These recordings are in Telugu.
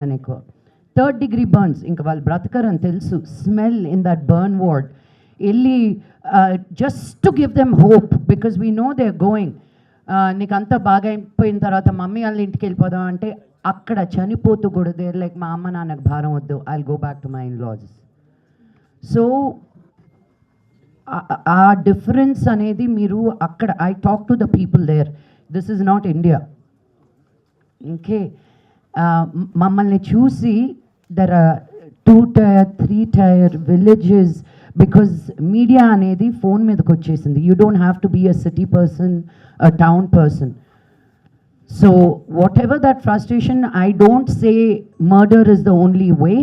ఎక్కువ 3rd degree బర్న్స్ ఇంకా వాళ్ళు బ్రతకరని తెలుసు. Smell in that burn ward వెళ్ళి just to give them hope because we know they are going. నీకు అంతా బాగా అయిపోయిన తర్వాత మమ్మీ వాళ్ళ ఇంటికి వెళ్ళిపోదాం అంటే అక్కడ చనిపోతూ కూడా దేర్ లైక్ మా అమ్మ నాన్నకు భారం వద్దు, I will go back to my in laws. So ఆ డిఫరెన్స్ అనేది మీరు అక్కడ I talk to the people there, this is not India. Okay, మమ్మల్ని చూసి there are 2 tier 3 tier villages because media అనేది ఫోన్ మీదకి వచ్చేసింది. You don't have to be a city person, a town person. So whatever that frustration, I don't say murder is the only way,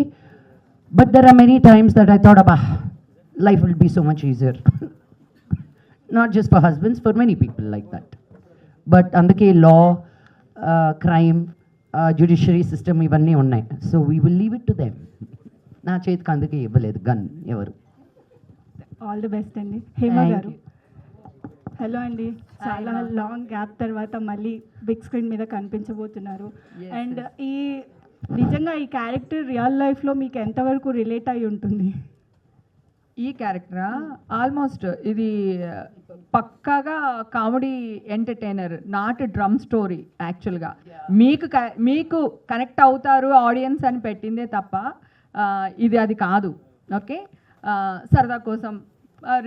but there are many times that I thought అబ్బా life will be so much easier. Not just for husbands, for many people like that. But అందుకే law, crime, judiciary system ఇవన్నీ ఉన్నాయి. So we will leave it to them. నా చేతికి అందుకే ఇవ్వలేదు గన్ ఎవరు. ఆల్ ది బెస్ట్ అండి. హేమ గారు, హలో అండి. చాలా లాంగ్ గ్యాప్ తర్వాత మళ్ళీ బిగ్ స్క్రీన్ మీద కనిపించబోతున్నారు. అండ్ ఈ నిజంగా ఈ క్యారెక్టర్ రియల్ లైఫ్లో మీకు ఎంతవరకు రిలేట్ అయి ఉంటుంది? ఈ క్యారెక్టరా ఆల్మోస్ట్ ఇది పక్కాగా comedy entertainer, not drum story. యాక్చువల్గా మీకు కనెక్ట్ అవుతారు ఆడియన్స్ అని పెట్టిందే తప్ప ఇది అది కాదు. ఓకే, సరదా కోసం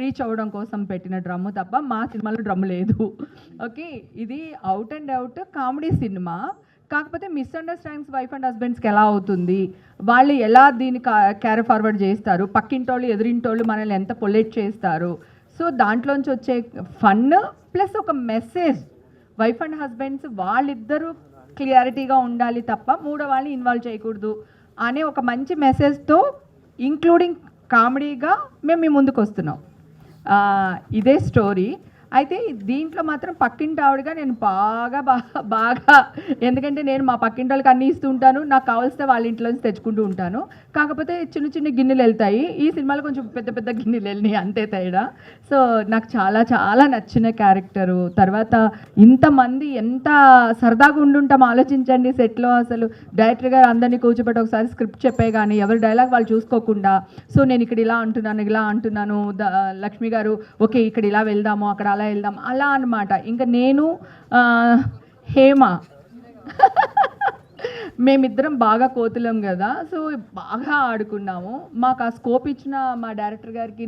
రీచ్ అవ్వడం కోసం పెట్టిన డ్రమ్ము తప్ప మా సినిమాలో డ్రమ్ లేదు. ఓకే, ఇది out and out comedy cinema. కాకపోతే మిస్అండర్స్టాండింగ్స్ వైఫ్ అండ్ హస్బెండ్స్కి ఎలా అవుతుంది, వాళ్ళు ఎలా దీన్ని క్యారీ ఫార్వర్డ్ చేస్తారు, పక్కింటోళ్ళు ఎదురింటోళ్ళు మనల్ని ఎంత పొలైట్ చేస్తారు. సో దాంట్లోంచి వచ్చే ఫన్ ప్లస్ ఒక మెసేజ్, వైఫ్ అండ్ హస్బెండ్స్ వాళ్ళిద్దరూ క్లియారిటీగా ఉండాలి తప్ప మూడో వాళ్ళని ఇన్వాల్వ్ చేయకూడదు అనే ఒక మంచి మెసేజ్తో ఇంక్లూడింగ్ కామెడీగా మేము మీ ముందుకు వస్తున్నాం. ఇదే స్టోరీ. అయితే దీంట్లో మాత్రం పక్కింటి ఆవిడగా నేను బాగా ఎందుకంటే నేను మా పక్కింటి వాళ్ళకి అన్నీ ఇస్తూ ఉంటాను, నాకు కావాల్సిన వాళ్ళ ఇంట్లోంచి తెచ్చుకుంటూ ఉంటాను. కాకపోతే చిన్న చిన్న గిన్నెలు వెళ్తాయి, ఈ సినిమాలో కొంచెం పెద్ద పెద్ద గిన్నెలు వెళ్ళినాయి, అంతే తేడా. సో నాకు చాలా చాలా నచ్చిన క్యారెక్టరు. తర్వాత ఇంతమంది ఎంత సరదాగా ఉండుంటాం ఆలోచించండి సెట్లో. అసలు డైరెక్టర్ గారు అందరినీ కూర్చోబెట్టి ఒకసారి స్క్రిప్ట్ చెప్పే కానీ ఎవరి డైలాగ్ వాళ్ళు చూసుకోకుండా, సో నేను ఇక్కడ ఇలా అంటున్నాను, లక్ష్మి గారు ఓకే ఇక్కడ ఇలా వెళ్దాము, అక్కడ అలా వెళ్దాం, అలా అనమాట. ఇంకా నేను హేమ మేమిద్దరం బాగా కోతులం కదా, సో బాగా ఆడుకున్నాము. మాకు ఆ స్కోప్ ఇచ్చిన మా డైరెక్టర్ గారికి,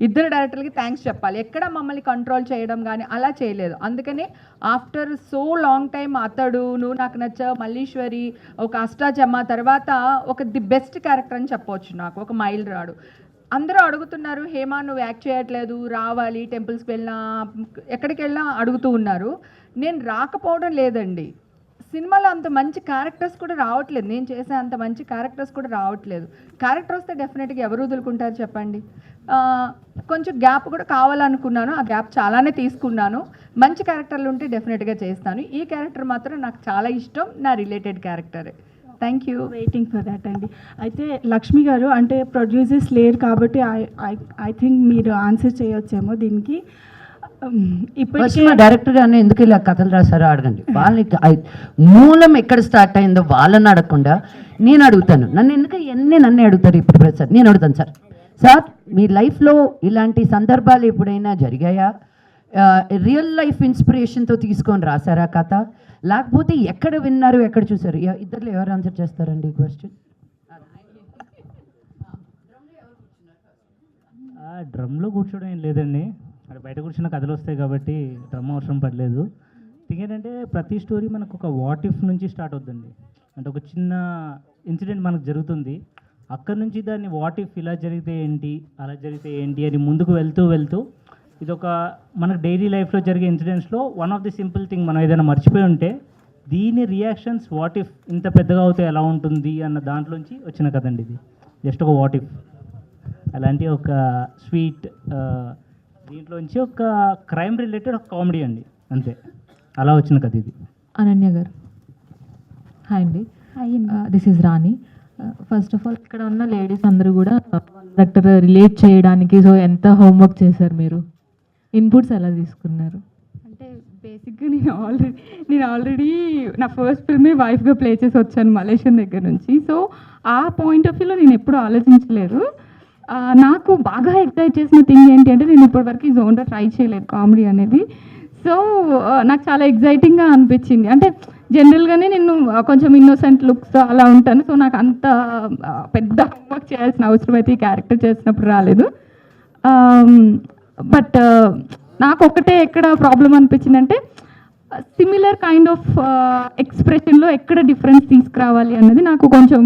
ఇద్దరు డైరెక్టర్లకి థ్యాంక్స్ చెప్పాలి. ఎక్కడ మమ్మల్ని కంట్రోల్ చేయడం కానీ అలా చేయలేదు. అందుకనే ఆఫ్టర్ సో లాంగ్ టైం అతడు, నువ్వు నాకు నచ్చావు, మల్లీశ్వరి, ఒక అష్టాచమ్మ తర్వాత ఒక ది బెస్ట్ క్యారెక్టర్ అని చెప్పవచ్చు నాకు, ఒక మైల్ రాడు. అందరూ అడుగుతున్నారు హేమ నువ్వు యాక్ట్ చేయట్లేదు, రావాలి, టెంపుల్స్కి వెళ్ళినా ఎక్కడికి వెళ్ళినా అడుగుతూ ఉన్నారు. నేను రాకపోవడం లేదండి, సినిమాలో అంత మంచి క్యారెక్టర్స్ కూడా రావట్లేదు, నేను చేసే అంత మంచి క్యారెక్టర్స్ కూడా రావట్లేదు. క్యారెక్టర్ వస్తే డెఫినెట్గా ఎవరు వదులుకుంటారు చెప్పండి. కొంచెం గ్యాప్ కూడా కావాలనుకున్నాను, ఆ గ్యాప్ చాలానే తీసుకున్నాను. మంచి క్యారెక్టర్లు ఉంటే డెఫినెట్గా చేస్తాను. ఈ క్యారెక్టర్ మాత్రం నాకు చాలా ఇష్టం, నా రిలేటెడ్ క్యారెక్టరే. Thank you, waiting for that అండి. అయితే లక్ష్మి గారు, అంటే ప్రొడ్యూసర్స్ లేరు కాబట్టి ఐ థింక్ మీరు ఆన్సర్ చేయొచ్చేమో దీనికి. ఇప్పుడు డైరెక్టర్ గారిని ఎందుకు ఇలా కథలు రాశారో అడగండి. వాళ్ళని మూలం ఎక్కడ స్టార్ట్ అయిందో వాళ్ళని అడగకుండా నేను అడుగుతాను. నన్ను అడుగుతారు ఇప్పుడు ప్రసాద్, నేను అడుగుతాను సార్ మీ లైఫ్లో ఇలాంటి సందర్భాలు ఎప్పుడైనా జరిగాయా? రియల్ లైఫ్ ఇన్స్పిరేషన్తో తీసుకొని రాశారా కథ, లేకపోతే ఎక్కడ విన్నారు, ఎక్కడ చూసారు? ఇద్దరు ఎవరు ఆన్సర్ చేస్తారండి ఈ క్వశ్చన్? డ్రమ్లో కూర్చోవడం ఏం లేదండి, అక్కడ బయట కూర్చున్న కథలు వస్తాయి కాబట్టి డ్రమ్ అవసరం పడలేదు. థింగ్ ఏంటంటే ప్రతి స్టోరీ మనకు ఒక వాట్ ఇఫ్ నుంచి స్టార్ట్ అవుతుంది. అంటే ఒక చిన్న ఇన్సిడెంట్ మనకు జరుగుతుంది, అక్కడి నుంచి దాన్ని వాట్ ఇఫ్ ఇలా జరిగితే ఏంటి, అలా జరిగితే ఏంటి అని ముందుకు వెళ్తూ ఇది ఒక మనకు డైలీ లైఫ్లో జరిగే ఇన్సిడెంట్స్లో one of the simple thing మనం ఏదైనా మర్చిపోయి ఉంటే దీని రియాక్షన్స్ వాట్ ఇఫ్ ఇంత పెద్దగా అవుతే ఎలా ఉంటుంది అన్న దాంట్లోంచి వచ్చిన కదండి ఇది. జస్ట్ ఒక వాట్ ఇఫ్ అలాంటి ఒక స్వీట్ దీంట్లోంచి ఒక క్రైమ్ రిలేటెడ్ ఒక కామెడీ అండి, అంతే. అలా వచ్చిన కథ ఇది. అనన్య గారు, హాయ్ అండి. This is Rani. First of all ఇక్కడ ఉన్న లేడీస్ అందరూ కూడా డైరెక్టర్ రిలేట్ చేయడానికి సో ఎంత హోంవర్క్ చేశారు మీరు, ఇన్పుట్స్ ఎలా తీసుకున్నారు? అంటే బేసిక్గా నేను ఆల్రెడీ నా ఫస్ట్ ఫిల్మే వైఫ్గా ప్లే చేసి వచ్చాను మలేషియన్ దగ్గర నుంచి. సో ఆ పాయింట్ ఆఫ్ వ్యూలో నేను ఎప్పుడూ ఆలోచించలేదు. నాకు బాగా ఎక్సైట్ చేసిన థింగ్ ఏంటి అంటే నేను ఇప్పటివరకు ఈ జోన్లో ట్రై చేయలేదు కామెడీ అనేది. సో నాకు చాలా ఎగ్జైటింగ్గా అనిపించింది. అంటే జనరల్గానే నేను కొంచెం ఇన్నోసెంట్ లుక్స్ అలా ఉంటాను. సో నాకు అంత పెద్ద హోంవర్క్ చేయాల్సిన అవసరం అయితే ఈ క్యారెక్టర్ చేసినప్పుడు రాలేదు. బట్ నాకు ఒకటే ఎక్కడ ప్రాబ్లం అనిపించిందంటే సిమిలర్ కైండ్ ఆఫ్ ఎక్స్ప్రెషన్లో ఎక్కడ డిఫరెన్స్ తీసుకురావాలి అన్నది నాకు కొంచెం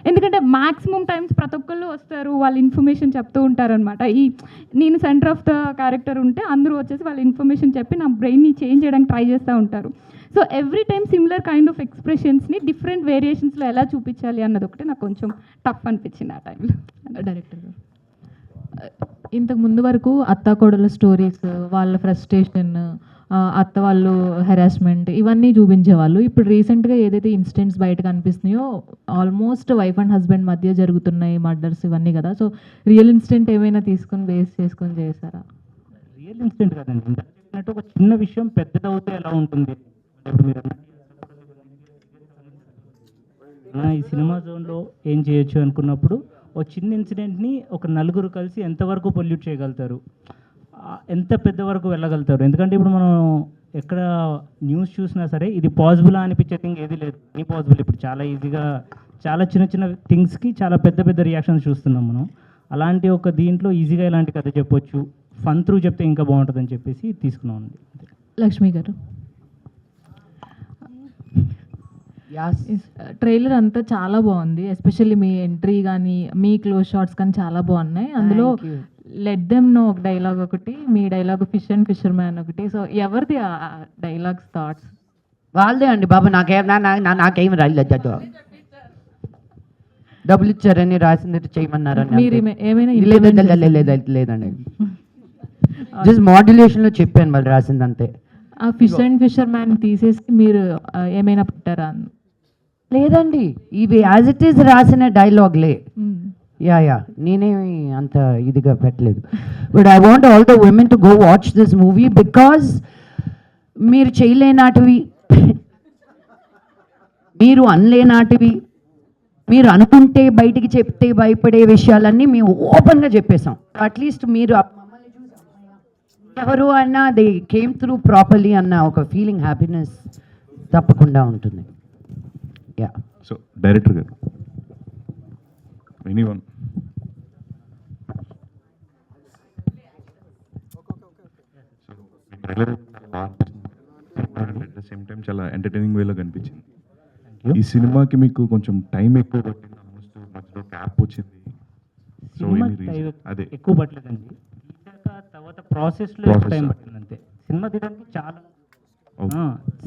ఎందుకంటే మ్యాక్సిమం టైమ్స్ ప్రతి ఒక్కళ్ళు వస్తారు, వాళ్ళు ఇన్ఫర్మేషన్ చెప్తూ ఉంటారనమాట. నేను సెంటర్ ఆఫ్ ద క్యారెక్టర్ ఉంటే అందరూ వచ్చేసి వాళ్ళ ఇన్ఫర్మేషన్ చెప్పి నా బ్రెయిన్ని చేంజ్ చేయడానికి ట్రై చేస్తూ ఉంటారు. So every time similar kind of ఎక్స్ప్రెషన్స్ని డిఫరెంట్ వేరియేషన్స్లో ఎలా చూపించాలి అన్నది ఒకటి నాకు కొంచెం టఫ్ అనిపించింది ఆ టైంలో. డైరెక్టర్ గారు, ఇంతకు ముందు వరకు అత్తాకోడల స్టోరీస్, వాళ్ళ ఫ్రస్ట్రేషన్, అత్త వాళ్ళు హెరాస్మెంట్ ఇవన్నీ చూపించేవాళ్ళు. ఇప్పుడు రీసెంట్గా ఏదైతే ఇన్సిడెంట్స్ బయట కనిపిస్తున్నాయో ఆల్మోస్ట్ వైఫ్ అండ్ హస్బెండ్ మధ్య జరుగుతున్నాయి మర్డర్స్ ఇవన్నీ కదా. సో రియల్ ఇన్సిడెంట్ ఏమైనా తీసుకొని బేస్ చేసుకొని చేశారా? రియల్ ఇన్సిడెంట్ కాదండి, ఇందాక చెప్పినట్టు ఒక చిన్న విషయం పెద్దదవుతే ఎలా ఉంటుంది. ఇప్పుడు మీరు ఈ సినిమా జోన్లో ఏం చేయొచ్చు అనుకున్నప్పుడు ఒక చిన్న ఇన్సిడెంట్ని ఒక నలుగురు కలిసి ఎంతవరకు పొల్యూట్ చేయగలుగుతారు, ఎంత పెద్ద వరకు వెళ్ళగలుగుతారు. ఎందుకంటే ఇప్పుడు మనం ఎక్కడ న్యూస్ చూసినా సరే ఇది పాసిబుల్ అనిపించే థింగ్ ఏది లేదు, అని పాసిబుల్. ఇప్పుడు చాలా ఈజీగా చాలా చిన్న చిన్న థింగ్స్కి చాలా పెద్ద పెద్ద రియాక్షన్స్ చూస్తున్నాం మనం. అలాంటి ఒక దీంట్లో ఈజీగా ఇలాంటి కథ చెప్పొచ్చు, ఫన్ త్రూ చెప్తే ఇంకా బాగుంటుందని చెప్పేసి తీసుకున్నాం అండి. లక్ష్మి గారు, ట్రైలర్ అంతా చాలా బాగుంది. ఎస్పెషల్లీ మీ ఎంట్రీ కానీ మీ క్లోజ్ షాట్స్ కానీ చాలా బాగున్నాయి. అందులో లెట్ దెమ్ నో ఒక డైలాగ్ ఒకటి, మీ dialogue fish and fisherman ఒకటి. సో ఎవరిది ఆ డైలాగ్స్ థాట్స్? వాళ్ళదే అండి బాబు, నాకేం రాలేదు. డబ్బులు ఇచ్చారని రాసింది చేయమన్నారని మీరు ఏమైనా లేదండి, జస్ట్ మాడ్యులేషన్లో చెప్పాను వాళ్ళు రాసింది అంతే. ఆ ఫిష్ అండ్ ఫిషర్ మ్యాన్ తీసేసి మీరు ఏమైనా పెట్టారా? లేదండి, ఇవి యాజ్ ఇట్ ఈస్ రాసిన డైలాగ్లే. యా నేనేమి అంత ఇదిగా పెట్టలేదు. But I want all the women to go watch this movie because మీరు చేయలేనాటివి, మీరు అనలేనాటివి, మీరు అనుకుంటే బయటికి చెప్తే భయపడే విషయాలన్నీ మేము ఓపెన్గా చెప్పేశాం. అట్లీస్ట్ మీరు ఎవరు అన్నా దే కేమ్ త్రూ ప్రాపర్లీ అన్న ఒక ఫీలింగ్, హ్యాపీనెస్ తప్పకుండా ఉంటుంది. యా. సో డైరెక్టర్ గారు, anyone at the same time చాలా ఎంటర్టైనింగ్ వేలో కనిపించింది. ఈ సినిమాకి మీకు కొంచెం టైం ఎక్కువ పట్టింది, ఆల్మోస్ట్ మధ్యలో గ్యాప్ వచ్చింది. సో అదే ఎక్కువ పట్టలేదండి, తర్వాత ప్రాసెస్లో టైం పట్టింది అంతే.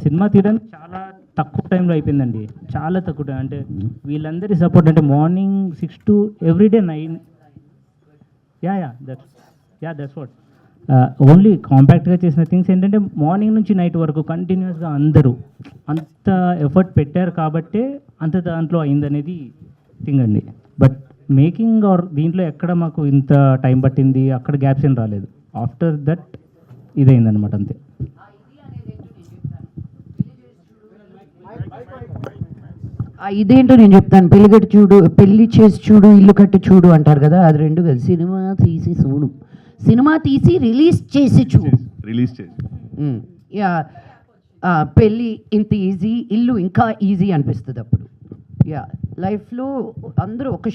సినిమా తీయడానికి చాలా తక్కువ టైంలో అయిపోయిందండి, చాలా తక్కువ టైం. అంటే వీళ్ళందరి సపోర్ట్, అంటే morning 6 to everyday 9. That's what. Only కాంపాక్ట్గా చేసిన థింగ్స్ ఏంటంటే మార్నింగ్ నుంచి నైట్ వరకు కంటిన్యూస్గా అందరూ అంత ఎఫర్ట్ పెట్టారు కాబట్టే అంత దాంట్లో అయిందనేది థింగ్ అండి. బట్ మేకింగ్ ఆర్ దీంట్లో ఎక్కడ మాకు ఇంత టైం పట్టింది, అక్కడ గ్యాప్స్ ఏం రాలేదు. ఆఫ్టర్ దట్ ఇదైందనమాట అంతే. ఇదేంటో నేను చెప్తాను. పెళ్ళిగట్టు చూడు, పెళ్లి చేసి చూడు, ఇల్లు కట్టి చూడు అంటారు కదా, అది రెండు కదా. సినిమా తీసి చూడు, సినిమా తీసి రిలీజ్ చేసి చూడు. యా, పెళ్ళి ఇంత ఈజీ, ఇల్లు ఇంకా ఈజీ అనిపిస్తుంది అప్పుడు. యా, లైఫ్లో అందరూ ఒక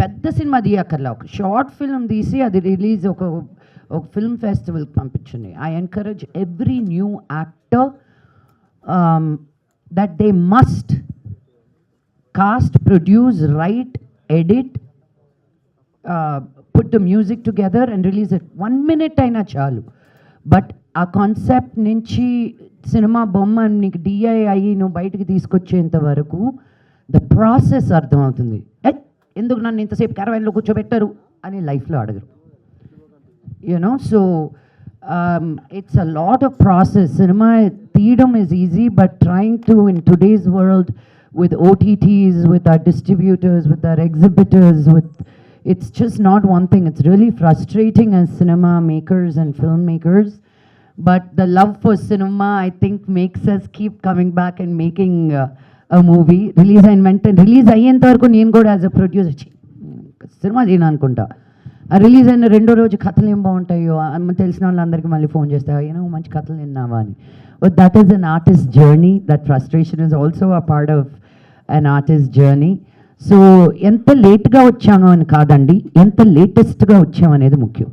పెద్ద సినిమా తీయక్కర్లా, ఒక షార్ట్ ఫిల్మ్ తీసి అది రిలీజ్ ఒక ఫిల్మ్ ఫెస్టివల్కి పంపించండి. I encourage every new actor that they must cast, produce, write, edit, put the music together and release it. 1 minute అయినా చాలు. బట్ ఆ కాన్సెప్ట్ నుంచి సినిమా బొమ్మ నీకు డిఐ అయ్యి నువ్వు బయటికి తీసుకొచ్చేంత వరకు ద ప్రాసెస్ అర్థమవుతుంది. ఎందుకు నన్ను ఇంతసేపు క్యారవాన్లో కూర్చోబెట్టారు అని లైఫ్లో అడగరు. You know, so it's a lot of process. Cinema తీయడం is easy, but trying to in today's world with OTTs, with our distributors, with our exhibitors, it's just not one thing. It's really frustrating as cinema makers and filmmakers. but the love for cinema, I think, makes us keep coming back and making a movie. Release అయ్యేంత వరకు నేను కూడా యాజ్ అ ప్రొడ్యూసర్ సినిమా చేయను అనుకుంటా. ఆ రిలీజ్ అయిన రెండో రోజు కథలు ఏం బాగుంటాయో తెలిసిన వాళ్ళందరికీ మళ్ళీ ఫోన్ చేస్తావా, ఏమో మంచి కథలు విన్నావా అని. But that is an artist journey. That frustration is also a part of an artist journey. So ఎంత లేట్గా వచ్చామో అని కాదండి, ఎంత లేటెస్ట్గా వచ్చామనేది ముఖ్యం.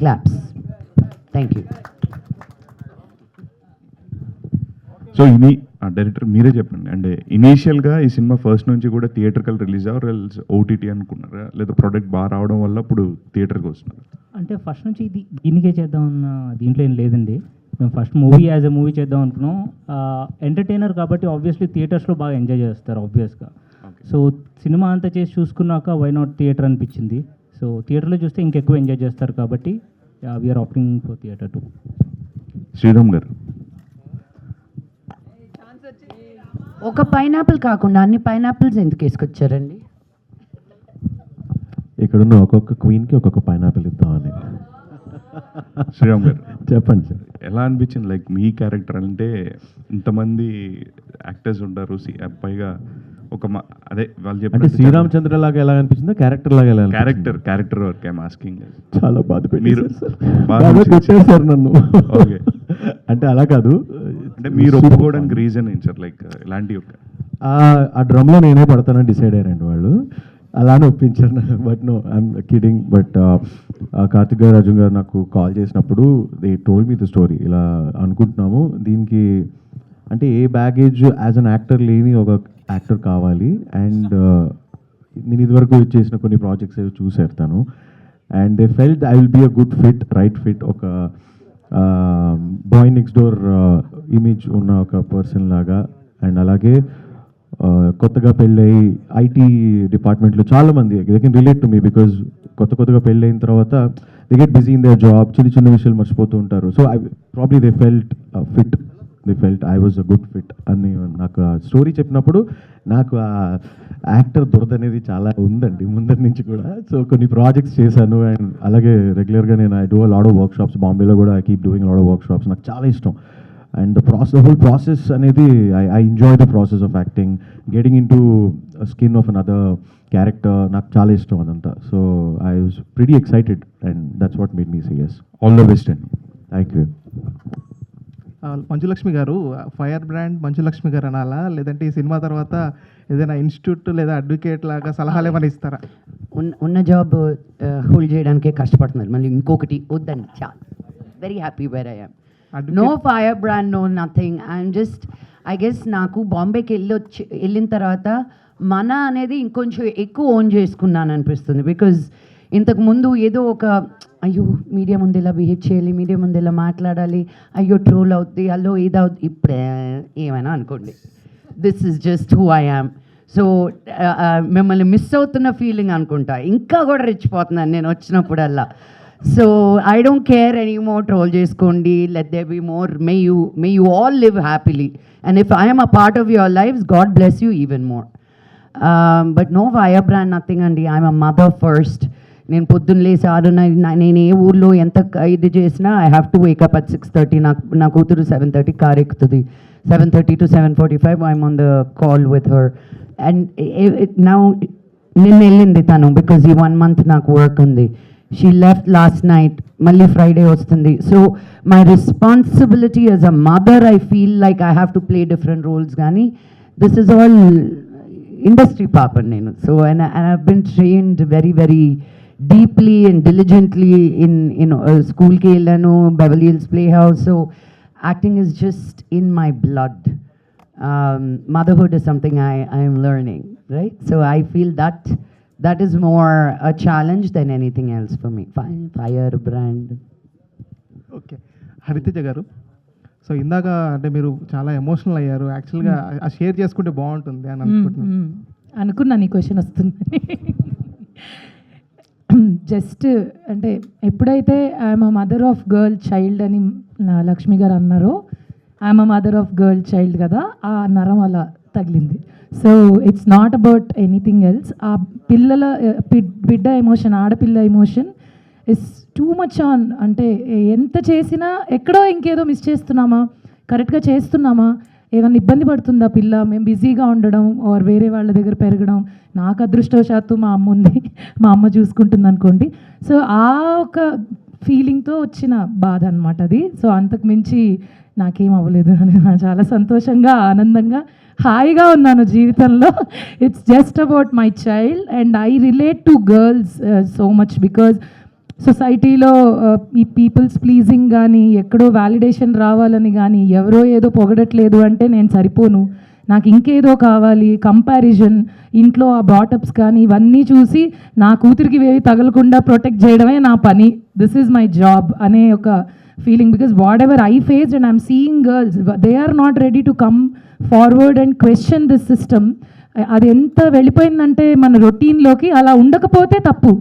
Claps. Thank you. So director మీరే చెప్పండి, అంటే ఇనీషియల్గా ఈ సినిమా ఫస్ట్ నుంచి కూడా థియేటర్కల్ రిలీజ్ అవ్వరు, ఓటీటీ అనుకున్నారా, లేదా ప్రోడక్ట్ బాగా రావడం వల్ల ఇప్పుడు థియేటర్కి వస్తున్నారు? అంటే ఫస్ట్ నుంచి దీనికే చేద్దామన్న దీంట్లో ఏం లేదండి. మేము first movie as a movie చేద్దాం అనుకున్నాం. ఎంటర్టైనర్ కాబట్టి ఆబ్వియస్లీ థియేటర్స్లో బాగా ఎంజాయ్ చేస్తారు ఆబ్వియస్గా. సో సినిమా అంతా చేసి చూసుకున్నాక వై నాట్ థియేటర్ అనిపించింది. సో థియేటర్లో చూస్తే ఇంకెక్కువ ఎంజాయ్ చేస్తారు కాబట్టి we're opting for theatre too. Sriram గారు, ఒక పైనాపిల్ కాకుండా అన్ని పైనాపిల్స్ ఎందుకు వేసుకొచ్చారండి? ఇక్కడున్న ఒక్కొక్క క్వీన్కి ఒక్కొక్క పైనాపిల్ ఇద్దామని. శ్రీరామ్ గారు చెప్పండి సార్. ఎలా అనిపించింది? లైక్ మీ క్యారెక్టర్ అంటే ఇంతమంది యాక్టర్స్ ఉంటారు, పైగా ఒక అదే వాళ్ళు అంటే చెప్పారు శ్రీరామచంద్ర లాగా ఎలా అనిపించిందో, క్యారెక్టర్ లాగా ఎలా క్యారెక్టర్ వర్క్ ఐఎమ్ ఆస్కింగ్. చాలా బాధ మీరు పెట్టారు సార్ నన్ను. ఓకే, అంటే అలా కాదు, అంటే మీరు ఒప్పుకోవడానికి రీజన్ ఏంటి సార్? లైక్ ఇలాంటి ఒక ఆ డ్రమ్లో నేనే పడతానని డిసైడ్ అయ్యారండి వాళ్ళు, అలానే ఒప్పించారు. But no, I'm kidding. But Karthik గారు, అర్జున్ గారు నాకు కాల్ చేసినప్పుడు they told me the story. ఇలా అనుకుంటున్నాము, దీనికి అంటే a baggage as an actor లేని ఒక యాక్టర్ కావాలి. అండ్ నేను ఇదివరకు చేసిన కొన్ని ప్రాజెక్ట్స్ చూసారు తను, and they felt I will be a good fit, right fit. ఒక బాయ్ నెక్స్ట్ డోర్ ఇమేజ్ ఉన్న ఒక పర్సన్ లాగా. అండ్ అలాగే కొత్తగా పెళ్ళయి ఐటీ డిపార్ట్మెంట్లో చాలామంది they can relate to me, because కొత్తగా పెళ్ళైన తర్వాత they get busy in their job, చిన్న విషయాలు మర్చిపోతూ ఉంటారు. So I probably they felt fit, they felt I was a good fit అని నాకు ఆ స్టోరీ చెప్పినప్పుడు నాకు ఆ యాక్టర్ దురద అనేది చాలా ఉందండి ముందరి నుంచి కూడా. సో కొన్ని ప్రాజెక్ట్స్ చేశాను, అండ్ అలాగే రెగ్యులర్గా నేను I do a lot of workshops, బాంబేలో కూడా I keep doing lot of workshops. నాకు చాలా ఇష్టం. అండ్ ద హోల్ ప్రాసెస్ అనేది I enjoy the process of acting, getting into skin of another character, నాకు చాలా ఇష్టం అదంతా. So I was pretty excited and that's what made me say yes. All the best అండి. Thank you. Manchu Lakshmi garu, fire brand Manchu Lakshmi గారు అనాలా, లేదంటే ఈ సినిమా తర్వాత ఏదైనా ఇన్స్టిట్యూట్ లేదా అడ్వకేట్ లాగా సలహాలు ఏమైనా ఇస్తారా? ఉన్న జాబ్ హోల్డ్ చేయడానికే కష్టపడుతున్నారు, మళ్ళీ ఇంకొకటి వద్దండి. చాలా very happy where I am. No fire brand, no nothing. I'm just I guess నాకు బాంబేకి వెళ్ళిన తర్వాత మన అనేది ఇంకొంచెం ఎక్కువ ఓన్ చేసుకున్నాను అనిపిస్తుంది. బికాజ్ ఇంతకుముందు ఏదో ఒక అయ్యో మీడియా ముందు ఇలా బిహేవ్ చేయాలి, మీడియా ముందు ఇలా మాట్లాడాలి, అయ్యో ట్రోల్ అవుద్ది, అల్లో ఏదవుద్ది, ఇప్పుడే ఏమైనా అనుకోండి, this is just who I am. So మిమ్మల్ని మిస్ అవుతున్న ఫీలింగ్ అనుకుంటా, ఇంకా కూడా రెచ్చిపోతున్నాను నేను వచ్చినప్పుడల్లా. So I don't care any more, troll చేసుకోండి, let they be more, may you all live happily, and if I'm a part of your life, God bless you even more. But no fire brand, nothing అండి. I'm a mother first. నేను పొద్దున్న లేసి 6:30, నేను ఏ ఊర్లో ఎంత ఇది చేసినా I have to wake up at 6:30. నా కూతురు 7:30 కార్ ఎక్కుతుంది. 7:30 to 7:45 I'm on the call with her. And now నిన్న వెళ్ళింది తను, బికాజ్ ఈ 1 month నాకు వర్క్ ఉంది. షీ లెఫ్ట్ లాస్ట్ నైట్, మళ్ళీ ఫ్రైడే వస్తుంది. So my responsibility as a mother, I feel like I have to play different roles. కానీ దిస్ ఇస్ ఆల్ ఇండస్ట్రీ పాప నేను. So and I have been trained very very deeply and diligently in school ke ellanu, Beverly Hills Playhouse. So acting is just in my blood. Motherhood is something I am learning, right? So I feel that is more a challenge than anything else for me. Fire brand. Okay, Hariteja గారు, సో ఇందాక అంటే మీరు చాలా ఎమోషనల్ అయ్యారు. యాక్చువల్గా ఆ షేర్ చేసుకుంటే బాగుంటుంది అని అనుకుంటున్నాను. అనుకున్నాను ఈ క్వశ్చన్ వస్తుందని. జస్ట్ అంటే ఎప్పుడైతే I'm a mother of girl child అని లక్ష్మి గారు అన్నారో, I'm a mother of girl child కదా, ఆ నరం అలా తగిలింది. So it's not about anything else. ఆ పిల్లల బిడ్డ ఎమోషన్, ఆడపిల్ల emotion is too much on. అంటే ఎంత చేసినా ఎక్కడో ఇంకేదో మిస్ చేస్తున్నామా, కరెక్ట్గా చేస్తున్నామా, ఏమన్నా ఇబ్బంది పడుతుందా పిల్ల, మేము బిజీగా ఉండడం ఆర్ వేరే వాళ్ళ దగ్గర పెరగడం. నాకు అదృష్టవశాత్తు మా అమ్మ ఉంది, మా అమ్మ చూసుకుంటుంది అనుకోండి. సో ఆ ఒక ఫీలింగ్తో వచ్చిన బాధ అనమాట అది. సో అంతకు మించి నాకేం అవ్వలేదు. చాలా సంతోషంగా, ఆనందంగా, హాయిగా ఉన్నాను జీవితంలో. It's just about my child and I relate to girls so much because సొసైటీలో ఈ పీపుల్స్ ప్లీజింగ్ కానీ, ఎక్కడో వ్యాలిడేషన్ రావాలని కానీ, ఎవరో ఏదో పొగడట్లేదు అంటే నేను సరిపోను, నాకు ఇంకేదో కావాలి, కంపారిజన్, ఇంట్లో ఆ బాటప్స్ కానీ ఇవన్నీ చూసి నా కూతురికి వేవి తగలకుండా ప్రొటెక్ట్ చేయడమే నా పని, దిస్ ఈజ్ మై జాబ్ అనే ఒక ఫీలింగ్. Because whatever I faced and I'm seeing girls, they are not ready to come forward and question this system. అది ఎంత వెళ్ళిపోయిందంటే మన రొటీన్లోకి, అలా ఉండకపోతే తప్పు,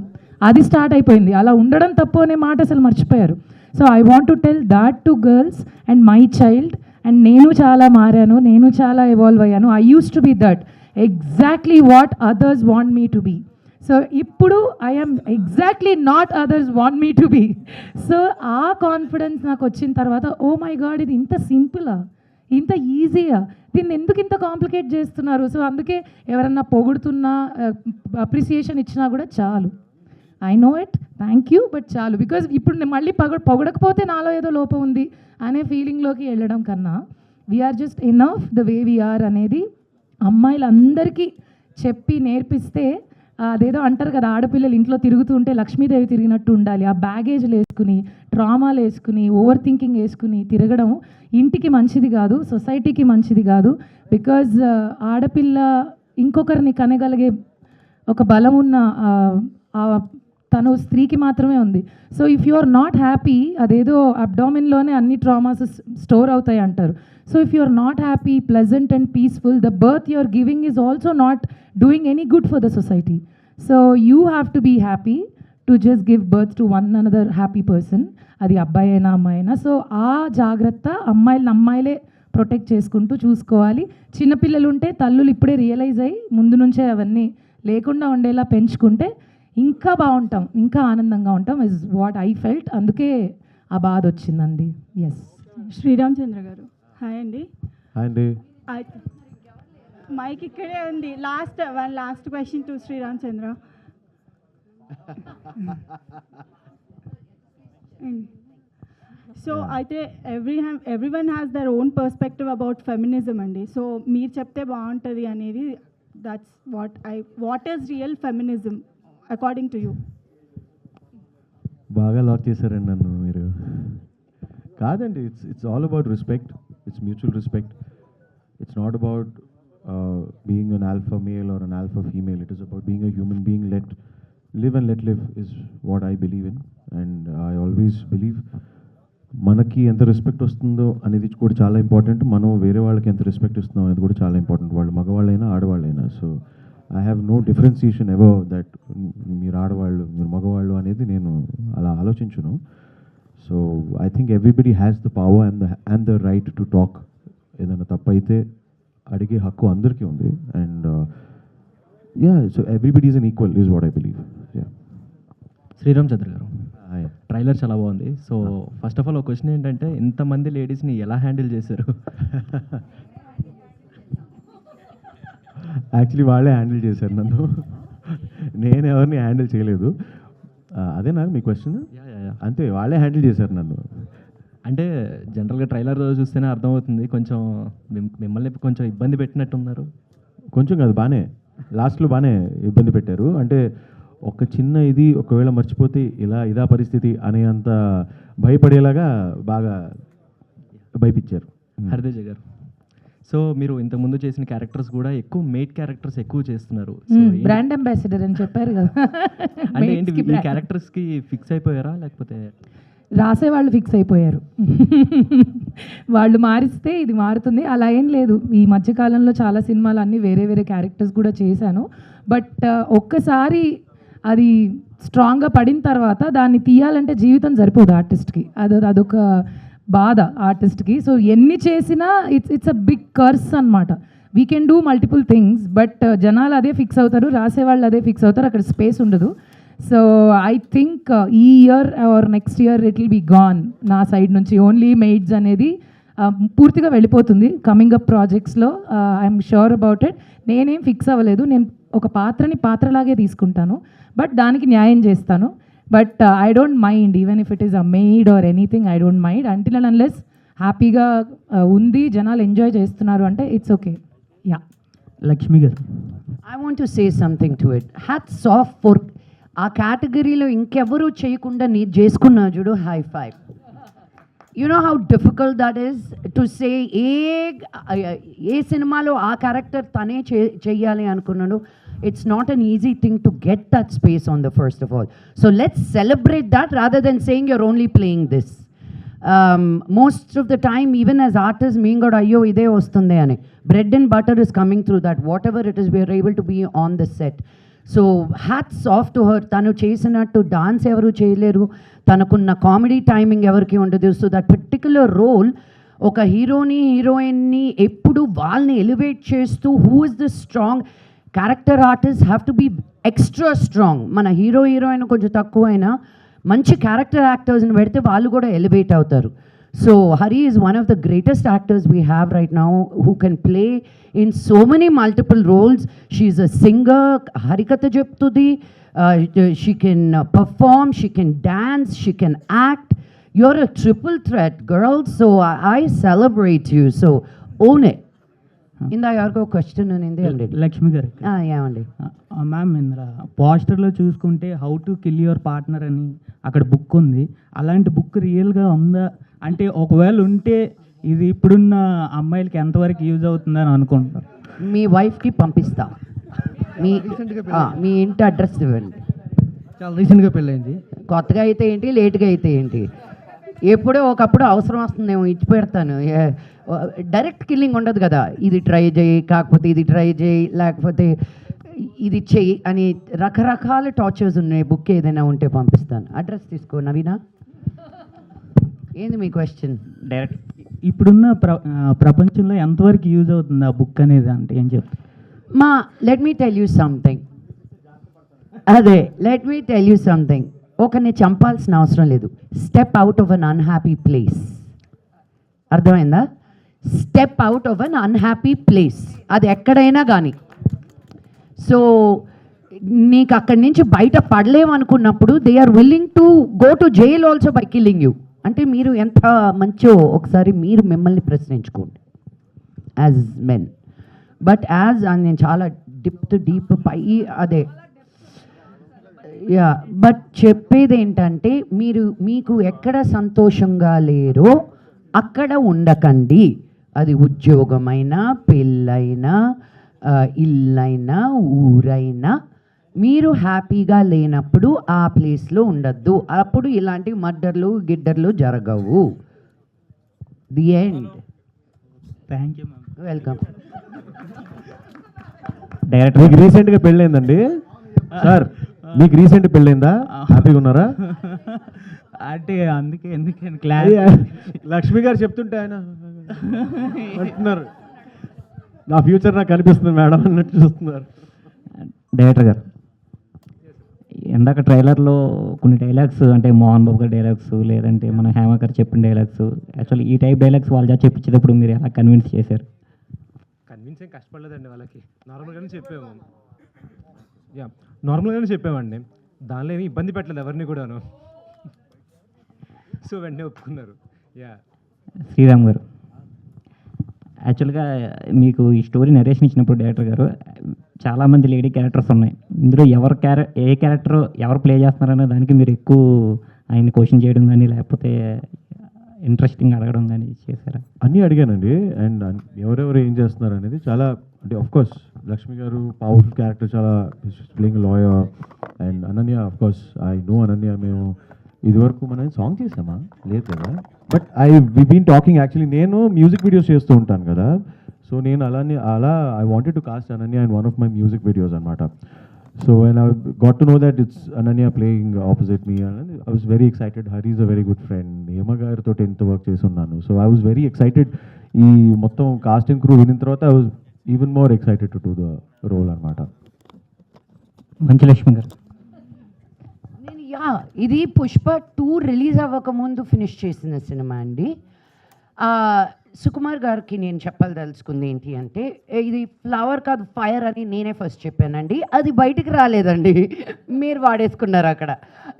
అది స్టార్ట్ అయిపోయింది. అలా ఉండడం తప్పు అనే మాట అసలు మర్చిపోయారు. So I want to tell that to girls and my child. And నేను చాలా మారాను, నేను చాలా ఎవాల్వ్ అయ్యాను. I use to be that exactly what others want me to be. So ఇప్పుడు I'm exactly not others want me to be. So ఆ కాన్ఫిడెన్స్ నాకు వచ్చిన తర్వాత, ఓ మై గాడ్, ఇది ఇంత సింపులా, ఇంత ఈజీగా, దీన్ని ఎందుకు ఇంత కాంప్లికేట్ చేస్తున్నారు. సో అందుకే ఎవరన్నా పొగుడుతున్నా, అప్రిసియేషన్ ఇచ్చినా కూడా చాలు, I know it, thank you, but చాలు. బికాజ్ ఇప్పుడు నేను మళ్ళీ పొగడకపోతే నాలో ఏదో లోపం ఉంది అనే ఫీలింగ్లోకి వెళ్ళడం కన్నా, we're just enough the way we're అనేది అమ్మాయిలందరికీ చెప్పి నేర్పిస్తే, అదేదో అంటారు కదా, ఆడపిల్లలు ఇంట్లో తిరుగుతూ ఉంటే లక్ష్మీదేవి తిరిగినట్టు ఉండాలి. ఆ బ్యాగేజ్లు వేసుకుని, ట్రామాలు వేసుకుని, ఓవర్ థింకింగ్ వేసుకుని తిరగడం ఇంటికి మంచిది కాదు, సొసైటీకి మంచిది కాదు. బికాజ్ ఆడపిల్ల ఇంకొకరిని కనగలిగే ఒక బలం ఉన్న తను స్త్రీకి మాత్రమే ఉంది. So if you are not happy, అదేదో అబ్డామిన్లోనే అన్ని ట్రామాస్ స్టోర్ అవుతాయి అంటారు. So if you are not happy, pleasant and peaceful, the birth you are giving is also not doing any good for the society. So you have to be happy to just give birth to one another happy person, అది అబ్బాయి అయినా అమ్మాయి అయినా. సో ఆ జాగ్రత్త అమ్మాయిలే ప్రొటెక్ట్ చేసుకుంటూ చూసుకోవాలి. చిన్నపిల్లలు ఉంటే తల్లులు ఇప్పుడే రియలైజ్ అయ్యి ముందు నుంచే అవన్నీ లేకుండా ఉండేలా పెంచుకుంటే ఇంకా బాగుంటాం, ఇంకా ఆనందంగా ఉంటాం, ఇస్ వాట్ ఐ ఫెల్ట్. అందుకే ఆ బాధ వచ్చిందండి. ఎస్. శ్రీరామచంద్ర గారు, హాయ్ అండి. హాయ్ అండి. మైక్ ఇక్కడే ఉంది. Last question to Sreerama Chandra. So అయితే everyone has their own perspective about feminism అండి. సో మీరు చెప్తే బాగుంటుంది అనేది, that's what is real feminism according to you? బాగా లాక్ చేశారండి నన్ను మీరు. కాదండి, it's all about respect, it's mutual respect. It's not about being an alpha male or an alpha female. It is about being a human being. live and let live is what I believe in, and I always believe మనకి ఎంత రెస్పెక్ట్ వస్తుందో అనేది కూడా చాలా ఇంపార్టెంట్, మనం వేరే వాళ్ళకి ఎంత రెస్పెక్ట్ ఇస్తున్నాం అనేది కూడా చాలా ఇంపార్టెంట్, వాళ్ళు మగవాళ్ళైనా ఆడవాళ్ళైనా. So I have no differentiation ever that మీరు ఆడవాళ్ళు మీరు మగవాళ్ళు అనేది నేను అలా ఆలోచించును. So I think everybody has the power and the right to talk. ఏదైనా తప్పైతే అడిగే హక్కు అందరికీ ఉంది. And so everybody is an equal is what I believe. Sreerama Chandra garu, trailer చాలా బాగుంది. సో ఫస్ట్ ఆఫ్ ఆల్ ఒక క్వశ్చన్ ఏంటంటే, ఇంతమంది లేడీస్ని ఎలా హ్యాండిల్ చేశారు? యాక్చువల్లీ వాళ్ళే హ్యాండిల్ చేశారు నన్ను, నేను ఎవరిని హ్యాండిల్ చేయలేదు. అదే నాకు మీ క్వశ్చన్? అంతే, వాళ్ళే హ్యాండిల్ చేశారు నన్ను. అంటే జనరల్గా ట్రైలర్ చూస్తేనే అర్థమవుతుంది, కొంచెం మిమ్మల్ని కొంచెం ఇబ్బంది పెట్టినట్టున్నారు. కొంచెం కాదు, బాగానే లాస్ట్లో బాగానే ఇబ్బంది పెట్టారు. అంటే ఒక చిన్న ఇది ఒకవేళ మర్చిపోతే ఇదా పరిస్థితి అనే అంత భయపడేలాగా బాగా భయపించారు హరితేజ గారు. సో మీరు ఇంతకుముందు చేసిన క్యారెక్టర్స్ కూడా ఎక్కువ మెయిట్ క్యారెక్టర్స్ ఎక్కువ చేస్తున్నారు. బ్రాండ్ అంబాసిడర్ అని చెప్పారు కదా. అంటే ఏంటి, ఈ క్యారెక్టర్స్కి ఫిక్స్ అయిపోయారా లేకపోతే? రాసేవాళ్ళు ఫిక్స్ అయిపోయారు, వాళ్ళు మారిస్తే ఇది మారుతుంది అలా ఏం లేదు. ఈ మధ్యకాలంలో చాలా సినిమాలు అన్నీ వేరే వేరే క్యారెక్టర్స్ కూడా చేశాను. బట్ ఒక్కసారి అది స్ట్రాంగ్గా పడిన తర్వాత దాన్ని తీయాలంటే జీవితం సరిపోదు ఆర్టిస్ట్కి, అదొక బాధ ఆర్టిస్ట్కి. సో ఎన్ని చేసినా ఇట్స్ అ బిగ్ కర్స్ అనమాట. We can do multiple things, but జనాలు అదే ఫిక్స్ అవుతారు, రాసేవాళ్ళు అదే ఫిక్స్ అవుతారు, అక్కడ స్పేస్ ఉండదు. సో ఐ థింక్ ఈ year or next year it will be gone నా సైడ్ నుంచి. ఓన్లీ మెయిడ్స్ అనేది పూర్తిగా వెళ్ళిపోతుంది కమింగ్ అప్ ప్రాజెక్ట్స్లో. I'm sure about it. నేనేం ఫిక్స్ అవ్వలేదు. నేను ఒక పాత్రలాగే తీసుకుంటాను, బట్ దానికి న్యాయం చేస్తాను. But I don't mind even if it is a maid or anything. I don't mind until and unless హ్యాపీగా ఉంది, జనాలు ఎంజాయ్ చేస్తున్నారు అంటే ఇట్స్ ఓకే. యా. లక్ష్మి గారు, I want to say something to it. Hats off for ఆ కేటగిరీలో ఇంకెవరూ చేయకుండా నీ చేసుకున్నా చూడు, high five. You know how difficult that is to say ఏ సినిమాలో ఆ క్యారెక్టర్ తనే చెయ్యాలి అనుకున్నాడు. It's not an easy thing to get that space on the first of all. So let's celebrate that rather than saying you're only playing this. Most of the time even as artist మేము కూడా అయ్యో ఇదే వస్తుంది అని. Bread and butter is coming through that whatever it is we are able to be on the set. So hats off to her. తను చేసినట్టు డాన్స్ ఎవరు చేయలేరు, తనకున్న కామెడీ టైమింగ్ ఎవరికి ఉండదు. సో దట్ పర్టిక్యులర్ రోల్ ఒక హీరోయిన్ని ఎప్పుడు వాళ్ళని ఎలివేట్ చేస్తూ who is the strong character artist have to be extra strong. మన హీరోయిన్ కొంచెం తక్కువైనా మంచి క్యారెక్టర్ యాక్టర్స్ని పెడితే వాళ్ళు కూడా ఎలివేట్ అవుతారు. So Hari is one of the greatest actors we have right now who can play in so many multiple roles. She is a singer, harikatha cheptudi, she can perform, she can dance, she can act. You're a triple threat, girl, so I celebrate you. So own it. ఇందా ఎవరికో క్వశ్చన్ ఉంది అండి. లక్ష్మి గారు, ఏమండి మ్యామ్ ఇందులో పోస్టర్లో చూసుకుంటే how to kill your partner అని అక్కడ బుక్ ఉంది. అలాంటి బుక్ రియల్గా ఉందా? అంటే ఒకవేళ ఉంటే ఇది ఇప్పుడున్న అమ్మాయిలకి ఎంతవరకు యూజ్ అవుతుందని అనుకుంటున్నారు? మీ వైఫ్కి పంపిస్తా. మీ ఇంటి అడ్రస్ ఇవ్వండి. చాలా రీసెంట్గా పెళ్ళైంది. కొత్తగా అయితే ఏంటి, లేట్గా అయితే ఏంటి, ఎప్పుడో ఒకప్పుడు అవసరం వస్తుందేమో ఇచ్చి పెడతాను. డైరెక్ట్ కిల్లింగ్ ఉండదు కదా, ఇది ట్రై చేయి, కాకపోతే ఇది ట్రై చేయి, లేకపోతే ఇది చెయ్యి అని రకరకాల టార్చర్స్ ఉన్నాయి. బుక్ ఏదైనా ఉంటే పంపిస్తాను. అడ్రస్ తీసుకో. నవీనా, ఏంది మీ క్వశ్చన్? డైరెక్ట్ ఇప్పుడున్న ప్రపంచంలో ఎంతవరకు యూజ్ అవుతుంది ఆ బుక్ అనేది అంటే ఏం చెప్తారు? Let me tell you something. అదే let me tell you something. ఒకరిని చంపాల్సిన అవసరం లేదు. Step out of an unhappy place. అర్థమైందా? Step out of an unhappy place, అది ఎక్కడైనా కానీ. సో నీకు అక్కడి నుంచి బయట పడలేమనుకున్నప్పుడు they are willing to go to jail also by killing you. అంటే మీరు ఎంత మంచో ఒకసారి మీరు మిమ్మల్ని ప్రశ్నించుకోండి యాజ్ మెన్. బట్ యాజ్ నేను చాలా డీప్ పై అదే యా. బట్ చెప్పేది ఏంటంటే మీకు ఎక్కడ సంతోషంగా లేరో అక్కడ ఉండకండి. అది ఉద్యోగమైనా, పెళ్ళైనా, ఇల్లైనా, ఊరైనా, మీరు హ్యాపీగా లేనప్పుడు ఆ ప్లేస్లో ఉండద్దు. అప్పుడు ఇలాంటి మర్డర్లు గిడ్డర్లు జరగవు. The end. Thank you ma'am. Welcome. Direct మీకు రీసెంట్గా పెళ్ళైందండి సార్? మీకు రీసెంట్ పెళ్ళైందా? హ్యాపీగా ఉన్నారా? అంటే అందుకే ఎందుకని క్లాస్ లక్ష్మి గారు చెప్తుంటే ఆయన అంటున్నారు నా ఫ్యూచర్ నాకు కనిపిస్తుంది మేడం అన్నట్టు చూస్తున్నారు. డైరెక్టర్ గారు, ఇందాక ట్రైలర్లో కొన్ని డైలాగ్స్ అంటే మోహన్ బాబు గారి డైలాగ్స్ లేదంటే మన హేమ గారు చెప్పిన డైలాగ్స్, యాక్చువల్లీ ఈ టైప్ డైలాగ్స్ వాళ్ళు చెప్పించేటప్పుడు మీరు ఎలా కన్విన్స్ చేశారు? కన్విన్స్ ఏం కష్టపడలేదండి వాళ్ళకి, నార్మల్గానే చెప్పాము. యా, నార్మల్గానే చెప్పామండి. దానిలో ఏమి ఇబ్బంది పెట్టలేదు ఎవరిని కూడాను. సో వెంటనే ఒప్పుకున్నారు. యా. శ్రీరామ్ గారు, యాక్చువల్గా మీకు ఈ స్టోరీ నరేషన్ ఇచ్చినప్పుడు డైరెక్టర్ గారు చాలామంది లేడీ క్యారెక్టర్స్ ఉన్నాయి. ఇందులో ఏ క్యారెక్టర్ ఎవరు ప్లే చేస్తున్నారనే దానికి మీరు ఎక్కువ ఆయన్ని క్వశ్చన్ చేయడం కానీ లేకపోతే ఇంట్రెస్టింగ్ అడగడం కానీ చేశారా? అన్నీ అడిగానండి. అండ్ ఎవరెవరు ఏం చేస్తున్నారు అనేది చాలా, అంటే ఆఫ్కోర్స్ లక్ష్మి గారు పవర్ఫుల్ క్యారెక్టర్, చాలా playing lawyer. And Ananya, of course I know Ananya. మేము ఇదివరకు మనం సాంగ్ చేసామా? లేదు కదా. But we been talking. Actually నేను మ్యూజిక్ వీడియోస్ చేస్తూ ఉంటాను కదా. సో నేను అలా I wanted to cast Ananya in one of my music videos అనమాట. So when I got to know that it's Ananya playing opposite me, I was very excited. Hari is a very good friend. Hema గారితో ఎంత వర్క్ చేసి ఉన్నాను. So I was very excited. ఈ మొత్తం కాస్టింగ్ క్రూ వినిన తర్వాత I was even more excited to do the role అనమాట. మంచి లక్ష్మి గారు, ఇది పుష్ప 2 రిలీజ్ అవ్వకముందు ఫినిష్ చేసిన సినిమా అండి. సుకుమార్ గారికి నేను చెప్పదలుచుకుంది ఏంటి అంటే, ఇది ఫ్లవర్ కాదు ఫైర్ అని నేనే ఫస్ట్ చెప్పానండి. అది బయటికి రాలేదండి, మీరు వాడేసుకున్నారు అక్కడ.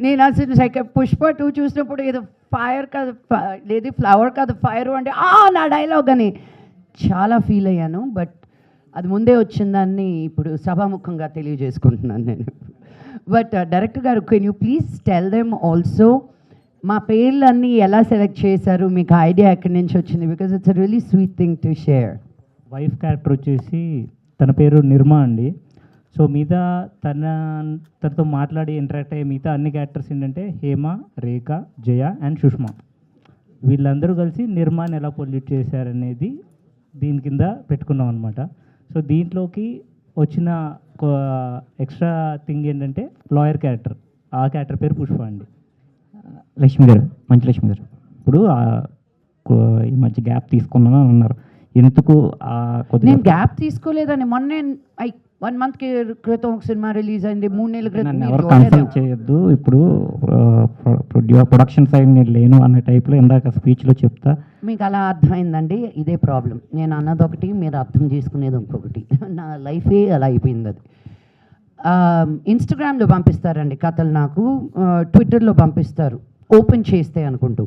నేను అసలు పుష్ప 2 చూసినప్పుడు ఏదో ఫైర్ కాదు లేదు ఫ్లవర్ కాదు ఫైర్ అంటే నా డైలాగ్ అని చాలా ఫీల్ అయ్యాను. బట్ అది ముందే వచ్చిందాన్ని ఇప్పుడు సభాముఖంగా తెలియజేసుకుంటున్నాను నేను. బట్ డైరెక్టర్ గారు, can you please tell them also మా పేర్లన్నీ ఎలా సెలెక్ట్ చేశారు, మీకు ఐడియా ఎక్కడి నుంచి వచ్చింది? Because it's a really sweet thing to share. Wife character వచ్చేసి తన పేరు నిర్మా అండి. సో మిగతా తనతో మాట్లాడి ఇంటరాక్ట్ అయ్యే మిగతా అన్ని క్యారెక్టర్స్ ఏంటంటే హేమ, రేఖ, జయ అండ్ సుష్మా. వీళ్ళందరూ కలిసి నిర్మాని ఎలా పొల్యూట్ చేశారనేది దీని కింద పెట్టుకున్నాం అనమాట. సో దీంట్లోకి వచ్చిన ఎక్స్ట్రా థింగ్ ఏంటంటే లాయర్ క్యారెక్టర్. ఆ క్యారెక్టర్ పేరు పుష్ప అండి. లక్ష్మి గారు, మంచి లక్ష్మి గారు, ఇప్పుడు ఈ మధ్య గ్యాప్ తీసుకున్నాను అని అన్నారు. ఎందుకు నేను గ్యాప్ తీసుకోలేదని మొన్నే 1 month క్రితం ఒక సినిమా రిలీజ్ అయింది, 3 నెలల క్రితం. ఎవరు కన్సల్ట్ చేయొద్దు, ఇప్పుడు ప్రొడక్షన్ సైడ్ నేను లేను అనే టైప్లో ఇందాక స్పీచ్లో చెప్తా. మీకు అలా అర్థమైందండి, ఇదే ప్రాబ్లం. నేను అన్నది ఒకటి, మీరు అర్థం చేసుకునేది ఇంకొకటి. నా లైఫే అలా అయిపోయింది. అది ఇన్స్టాగ్రామ్లో పంపిస్తారండి కథలు, నాకు ట్విట్టర్లో పంపిస్తారు ఓపెన్ చేస్తే అనుకుంటూ.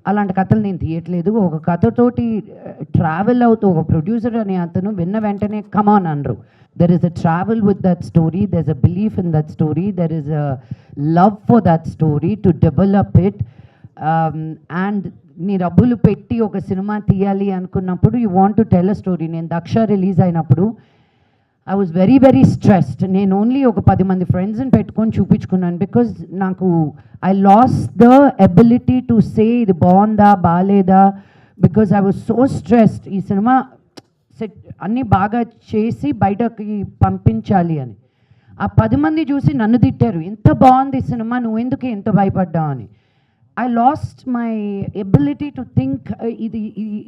అలాంటి కథలు నేను తీయట్లేదు. ఒక కథతోటి ట్రావెల్ అవుతూ ఒక ప్రొడ్యూసర్ అనే అతను విన్న వెంటనే కమాన్ అనరు. There is a travel with that story, there is a belief in that story, there is a love for that story to develop it. And నీ డబ్బులు పెట్టి ఒక సినిమా తీయాలి అనుకున్నప్పుడు you want to tell a story. నేను దక్ష రిలీజ్ అయినప్పుడు I was very very stressed. నేను ఓన్లీ ఒక 10 మంది ఫ్రెండ్స్ని పెట్టుకొని చూపించుకున్నాను. బికాజ్ నాకు I lose the ability to say ఇది బాగుందా బాగాలేదా, because I was so stressed. ఈ సినిమా సెట్ అన్నీ బాగా చేసి బయటకి పంపించాలి అని. ఆ 10 మంది చూసి నన్ను తిట్టారు, ఎంత బాగుంది ఈ సినిమా, నువ్వు ఎందుకు ఎంత భయపడ్డావు అని. I lost my ability to think ఇది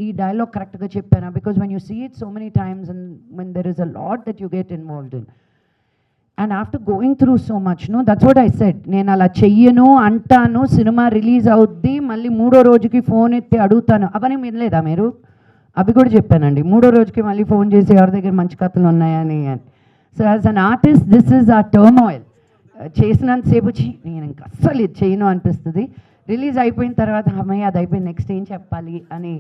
ఈ డైలాగ్ కరెక్ట్గా చెప్పాను. Because when you see it so many times and when there is a lot that you get involved in and after going through so much no, that's what I said. నేను అలా చెయ్యను అంటాను, సినిమా రిలీజ్ అవుద్ది, మళ్ళీ 3వ రోజుకి ఫోన్ ఎత్తి అడుగుతాను. అవన్నీ వినలేదా మీరు? అవి కూడా చెప్పానండి. 3వ రోజుకి మళ్ళీ ఫోన్ చేసి ఎవరి దగ్గర మంచి కథలు ఉన్నాయని. So as an artist this is ఆ టర్మాయిల్. చేసినంతసేపు నేను ఇంకా అస్సలు ఇది చేయను అనిపిస్తుంది. రిలీజ్ అయిపోయిన తర్వాత అమ్మాయి అది అయిపోయింది, నెక్స్ట్ ఏం చెప్పాలి అని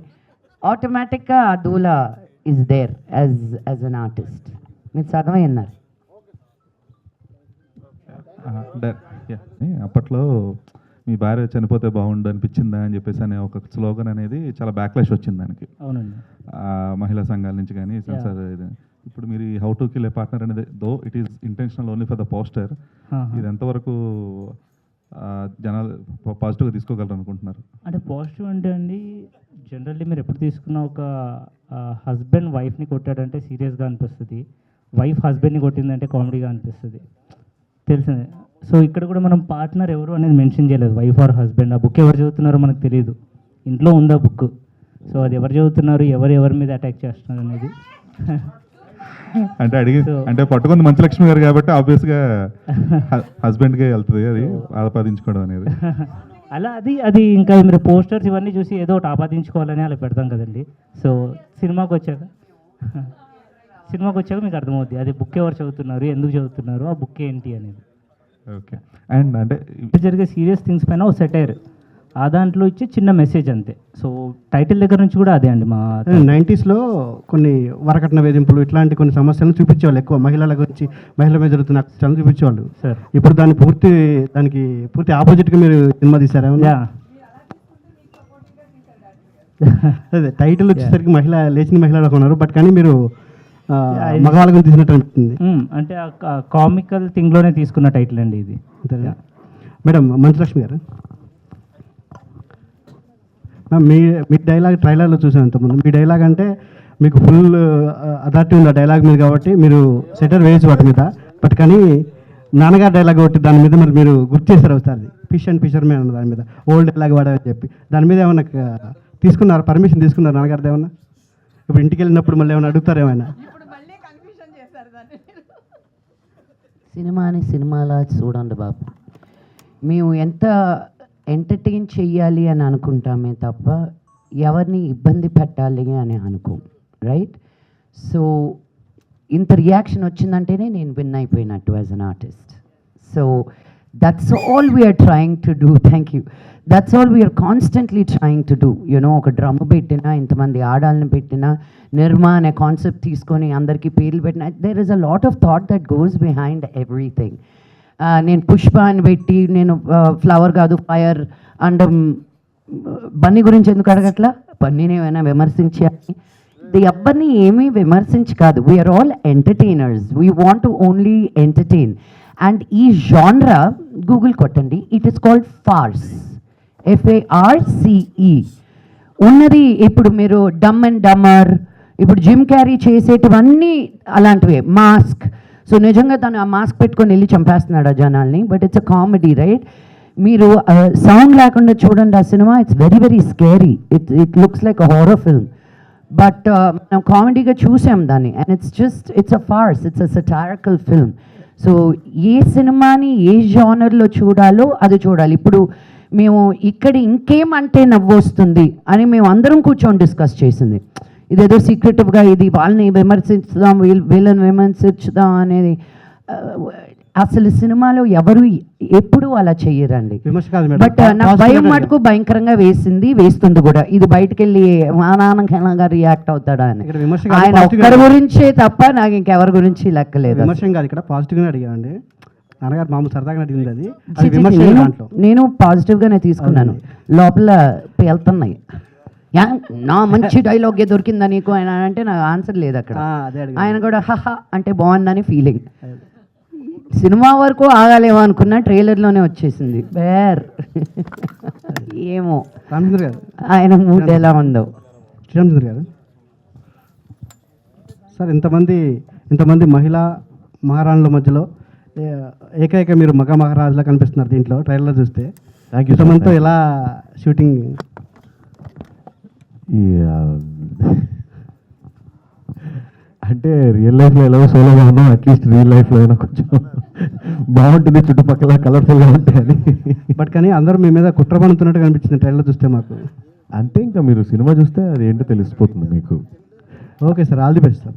ఆటోమేటిక్గా ఆ దూలా is there as an artist. మీరు సగమే అన్నారు. అప్పట్లో మీ భార్య చనిపోతే బాగుండు అనిపించిందా అని చెప్పేసి అనే ఒక స్లోగన్ అనేది చాలా బ్యాక్లాష్ వచ్చింది దానికి. అవునండి. మహిళా సంఘాల నుంచి కానీ సెన్సార్ ఇది. ఇప్పుడు మీరు ఈ how to kill a partner అనేది though it is intentional only for the poster, ఇది ఎంతవరకు జనాలు పాజిటివ్గా తీసుకోగలరు అనుకుంటున్నారు? అంటే పాజిటివ్ అంటే అండి, జనరల్లీ మీరు ఎప్పుడు తీసుకున్న ఒక హస్బెండ్ వైఫ్ని కొట్టాడంటే సీరియస్గా అనిపిస్తుంది, వైఫ్ హస్బెండ్ని కొట్టిందంటే కామెడీగా అనిపిస్తుంది, తెలిసిందే. సో ఇక్కడ కూడా మనం పార్ట్నర్ ఎవరు అనేది మెన్షన్ చేయలేదు, వైఫ్ ఆర్ హస్బెండ్. ఆ బుక్ ఎవరు చదువుతున్నారో మనకు తెలియదు, ఇంట్లో ఉందా బుక్. సో అది ఎవరు చదువుతున్నారు, ఎవరి మీద అటాక్ చేస్తున్నారు అనేది అంటే అంటే పట్టుకుంది మంచి లక్ష్మి గారు కాబట్టి ఆబ్వియస్గా హస్బెండ్కే వెళ్తుంది అది ఆపాదించుకోవడం అనేది. అలా అది ఇంకా మీరు పోస్టర్స్ ఇవన్నీ చూసి ఏదో ఒకటి ఆపాదించుకోవాలని అలా పెడతాం కదండి. సో సినిమాకి వచ్చాక మీకు అర్థమవుతుంది అది బుక్ ఎవరు చదువుతున్నారు, ఎందుకు చదువుతున్నారు, ఆ బుక్ ఏంటి అనేది. ఓకే. అండ్ అంటే జరిగే సీరియస్ థింగ్స్ పైన ఒక సెటైర్, ఆ దాంట్లో ఇచ్చే చిన్న మెసేజ్ అంతే. సో టైటిల్ దగ్గర నుంచి కూడా అదే అండి. మా 90sలో కొన్ని వరకట్న వేధింపులు ఇట్లాంటి కొన్ని సమస్యలను చూపించేవాళ్ళు, ఎక్కువ మహిళల గురించి, మహిళల మీద జరుగుతున్న అక్రమాలను చూపించేవాళ్ళు. సార్ ఇప్పుడు దానికి పూర్తి ఆపోజిట్గా మీరు సినిమా తీశారా? అదే టైటిల్ వచ్చేసరికి లేచిన మహిళలకు ఉన్నారు, బట్ కానీ మీరు మగవాళ్ళ గురించి తీసినట్టు అనిపిస్తుంది. అంటే కామికల్ థింగ్లోనే తీసుకున్న టైటిల్ అండి ఇది. మేడం మంచులక్ష్మి గారు, మీ డైలాగ్ ట్రైలర్లో చూసాను ఇంతకుముందు. మీ డైలాగ్ అంటే మీకు ఫుల్ అథారిటీ ఉంది ఆ డైలాగ్ మీద కాబట్టి మీరు సెటర్ వేయచ్చు వాటి మీద, బట్ కానీ నాన్నగారు డైలాగ్ ఒకటి దాని మీద మరి మీరు గుర్తు చేశారు ఒకసారి, ఫిష్ అండ్ ఫిషర్మే అన్న దాని మీద ఓల్డ్ డైలాగ్ వాడారని చెప్పి, దాని మీద ఏమన్నా తీసుకున్నారు, పర్మిషన్ తీసుకున్నారు నాన్నగారిది ఏమన్నా? ఇప్పుడు ఇంటికి వెళ్ళినప్పుడు మళ్ళీ ఏమైనా అడుగుతారు ఏమైనా? సినిమాని సినిమాలా చూడండి బాబు. మేము ఎంత ఎంటర్టైన్ చెయ్యాలి అని అనుకుంటామే తప్ప ఎవరిని ఇబ్బంది పెట్టాలి అని అనుకోం, రైట్? సో ఇంత రియాక్షన్ వచ్చిందంటేనే నేను విన్ అయిపోయినట్టు as an artist. So that's all we're trying to do. Thank you. That's all we're constantly trying to do. You know, ఒక డ్రమ్ పెట్టినా, ఇంతమంది ఆడాలని పెట్టినా, నిర్మా అనే కాన్సెప్ట్ తీసుకొని అందరికీ పేర్లు పెట్టినా, there is a lot of thought that goes behind everything. నేను పుష్ప అని పెట్టి, నేను ఫ్లవర్ కాదు ఫైర్ అండ్ బన్నీ గురించి ఎందుకు అడగట్లా? బన్నీని ఏమైనా విమర్శించాలి? ఎవరిని ఏమీ విమర్శించి కాదు. We're all entertainers. We want to only entertain. And ఈ జాన్రా గూగుల్ కొట్టండి, it is called farce, FARCE. ఉన్నది ఇప్పుడు మీరు డమ్ అండ్ డమ్మర్, ఇప్పుడు జిమ్ క్యారీ చేసేటివన్నీ అలాంటివే. మాస్క్, సో నిజంగా తను ఆ మాస్క్ పెట్టుకొని వెళ్ళి చంపేస్తున్నాడు ఆ జనాల్ని, but it's a comedy, right? మీరు సౌండ్ లేకుండా చూడండి ఆ cinema, it's very very scary. It looks like a horror film, but మనం కామెడీగా చూసాం దాన్ని. And it's a farce, it's a satirical film. So ఏ సినిమాని ఏ జానర్లో చూడాలో అది చూడాలి. ఇప్పుడు మేము ఇక్కడ ఇంకేమంటే నవ్వు వస్తుంది అని మేము అందరం కూర్చొని డిస్కస్ చేసింది. ఇదేదో సీక్రెటివ్గా ఇది వాళ్ళని విమర్శించుదాం, వీళ్ళని విమర్శించుదాం అనేది అసలు సినిమాలో ఎవరు ఎప్పుడు అలా చెయ్యరండి. బట్ నాకు భయం మటుకు భయంకరంగా వేస్తుంది కూడా. ఇది బయటకు వెళ్ళి మా నాన్నగా రియాక్ట్ అవుతాడా అని. ఆయన ఒక్కరి గురించే తప్ప నాకు ఇంకెవరి గురించి లెక్కలేదు. విమర్శం కాదు, ఇక్కడ పాజిటివ్గానే అడిగామండి. నాన్నగారు మామూలు సరదాగా అడిగింది అది. నేను పాజిటివ్గానే తీసుకున్నాను. లోపల వెళ్తున్నాయి, నా మంచి డైలాగే దొరికిందా నీకు ఆయన అంటే నాకు ఆన్సర్ లేదు అక్కడ. ఆయన కూడా హహా అంటే బాగుందని ఫీలింగ్. సినిమా వరకు ఆగాలేమో అనుకున్నా, ట్రైలర్లోనే వచ్చేసింది బేర్. ఏమో ఆయన మూడ్ ఎలా ఉందో. శ్రీరామచంద్ర గారు సార్, ఇంతమంది మహిళా మహారాణుల మధ్యలో ఏకైక మీరు మగ మహారాజులా కనిపిస్తున్నారు దీంట్లో ట్రైలర్ చూస్తే. ఇంతమందితో ఎలా షూటింగ్? అంటే రియల్ లైఫ్లో ఎలా సోలోగా ఉన్నాం, అట్లీస్ట్ రియల్ లైఫ్లో అయినా కొంచెం బాగుంటుంది, చుట్టుపక్కల కలర్ఫుల్గా ఉంటాయని. బట్ కానీ అందరూ మీ మీద కుట్ర పడుతున్నట్టు కనిపించింది ట్రైలర్ చూస్తే మాకు. అంతే, ఇంకా మీరు సినిమా చూస్తే అది ఏంటో తెలిసిపోతుంది మీకు. Okay sir, all the best sir.